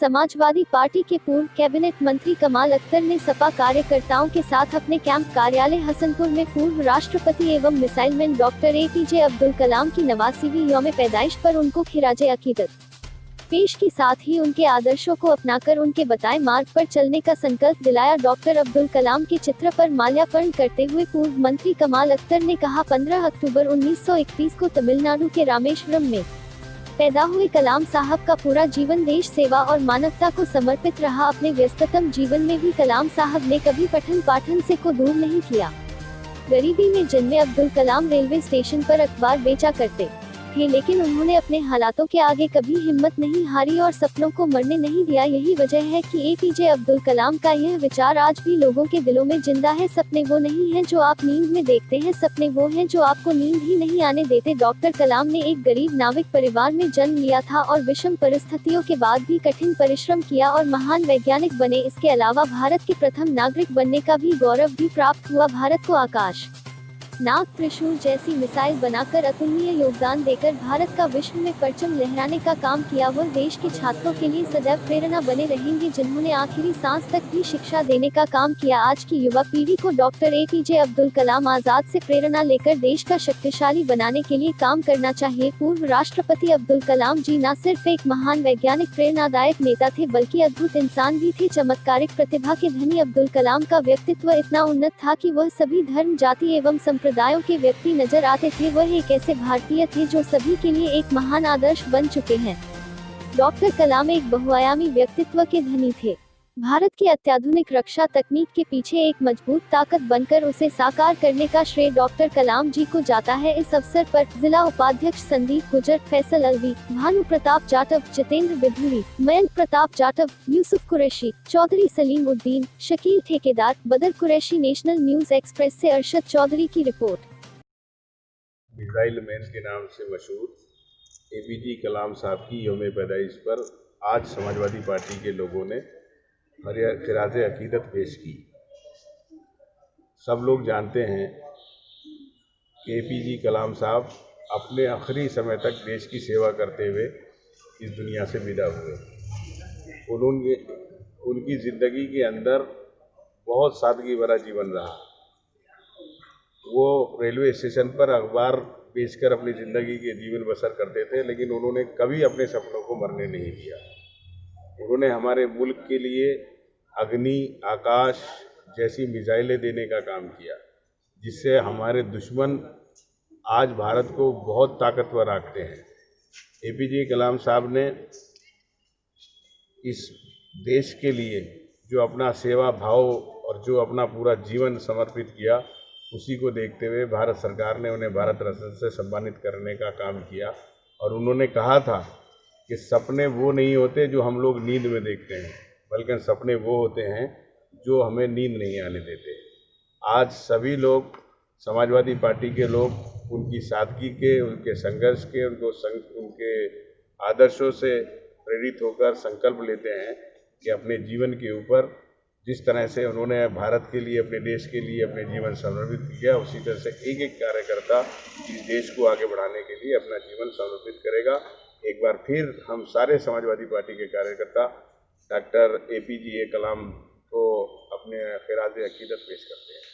Samajwadi party के पूर्व cabinet मंत्री कमाल अख्तर ने सपा कार्यकर्ताओं के साथ अपने कैंप कार्यालय हसनपुर में पूर्व राष्ट्रपति एवं missile man doctor APJ Abdul Kalam की 89वीं यौम पैदाइश पर उनको खिराजे अकीदत पेश की, साथ ही उनके आदर्शों को अपनाकर उनके बताए मार्ग पर चलने का संकल्प दिलाया। डॉक्टर अब्दुल कलाम के चित्र पर माल्यार्पण करते हुए पूर्व मंत्री कमाल अख्तर ने कहा, 15 अक्टूबर 1931 को तमिलनाडु के रामेश्वरम में पैदा हुए कलाम साहब का पूरा जीवन देश सेवा और मानवता को समर्पित रहा। अपने व्यस्ततम जीवन में भी कलाम साहब ने कभी पठन पाठन से को दूर नहीं किया। गरीबी में जन्मे अब्दुल कलाम रेलवे स्टेशन पर अखबार बेचा करते थे, लेकिन उन्होंने अपने हालातों के आगे कभी हिम्मत नहीं हारी और सपनों को मरने नहीं दिया। यही वजह है कि APJ अब्दुल कलाम का यह विचार आज भी लोगों के दिलों में जिंदा है। सपने वो नहीं हैं जो आप नींद में देखते हैं, सपने वो हैं जो आपको नींद ही नहीं आने देते। डॉक्टर कलाम ने एक गरीब नाविक परिवार में जन्म लिया था और विषम परिस्थितियों के बाद भी कठिन परिश्रम किया और महान वैज्ञानिक बने। इसके अलावा भारत के प्रथम नागरिक बनने का भी गौरव भी प्राप्त हुआ। भारत को आकाश, नाग, त्रिशूल जैसी मिसाइल बनाकर अतुलनीय योगदान देकर भारत का विश्व में परचम लहराने का काम किया। वह देश के छात्रों के लिए सदैव प्रेरणा बने रहेंगे, जिन्होंने आखिरी सांस तक भी शिक्षा देने का काम किया। आज की युवा पीढ़ी को डॉक्टर APJ अब्दुल कलाम आजाद से प्रेरणा लेकर देश का शक्तिशाली बनाने के लिए काम करना चाहिए। पूर्व राष्ट्रपति अब्दुल कलाम जी न सिर्फ एक महान वैज्ञानिक प्रेरणादायक नेता थे, बल्कि अद्भुत इंसान भी थे। चमत्कारिक प्रतिभा के धनी अब्दुल कलाम का व्यक्तित्व इतना उन्नत था कि वह सभी धर्म, जाति एवं संप्रदायों के व्यक्ति नजर आते थे। वह एक ऐसे भारतीय थे जो सभी के लिए एक महान आदर्श बन चुके हैं। डॉक्टर कलाम एक बहुआयामी व्यक्तित्व के धनी थे। भारत की अत्याधुनिक रक्षा तकनीक के पीछे एक मजबूत ताकत बनकर उसे साकार करने का श्रेय डॉक्टर कलाम जी को जाता है। इस अवसर पर जिला उपाध्यक्ष संदीप गुजर, फैसल अलवी, भानु प्रताप जाटव, जितेंद्र बिधूरी, मयंक प्रताप जाटव, यूसुफ कुरैशी, चौधरी सलीम उद्दीन, शकील ठेकेदार, बदर कुरैशी। नेशनल न्यूज एक्सप्रेस से अरशद चौधरी की रिपोर्ट। मिसाइल मैन के नाम से मशहूर APJ कलाम साहब की यौम पैदाइश पर आज समाजवादी पार्टी के लोगों ने खिराजे अकीदत पेश की। सब लोग जानते हैं कि APJ कलाम साहब अपने आखिरी समय तक देश की सेवा करते हुए इस दुनिया से विदा हुए। उनकी ज़िंदगी के अंदर बहुत सादगी भरा जीवन रहा। वो रेलवे स्टेशन पर अखबार बेचकर अपनी ज़िंदगी के जीवन बसर करते थे, लेकिन उन्होंने कभी अपने सपनों को मरने नहीं दिया। उन्होंने हमारे मुल्क के लिए अग्नि, आकाश जैसी मिसाइलें देने का काम किया, जिससे हमारे दुश्मन आज भारत को बहुत ताकतवर आंकते हैं। APJ कलाम साहब ने इस देश के लिए जो अपना सेवा भाव और जो अपना पूरा जीवन समर्पित किया, उसी को देखते हुए भारत सरकार ने उन्हें भारत रत्न से सम्मानित करने का काम किया। और उन्होंने कहा था कि सपने वो नहीं होते जो हम लोग नींद में देखते हैं, बल्कि सपने वो होते हैं जो हमें नींद नहीं आने देते। आज सभी लोग, समाजवादी पार्टी के लोग, उनकी सादगी के, उनके संघर्ष के, उनके आदर्शों से प्रेरित होकर संकल्प लेते हैं कि अपने जीवन के ऊपर जिस तरह से उन्होंने भारत के लिए, अपने देश के लिए अपने जीवन समर्पित किया, उसी तरह से एक एक कार्यकर्ता इस देश को आगे बढ़ाने के लिए अपना जीवन समर्पित करेगा। एक बार फिर हम सारे समाजवादी पार्टी के कार्यकर्ता डॉक्टर APJ कलाम को अपने खिराजे अकीदत पेश करते हैं।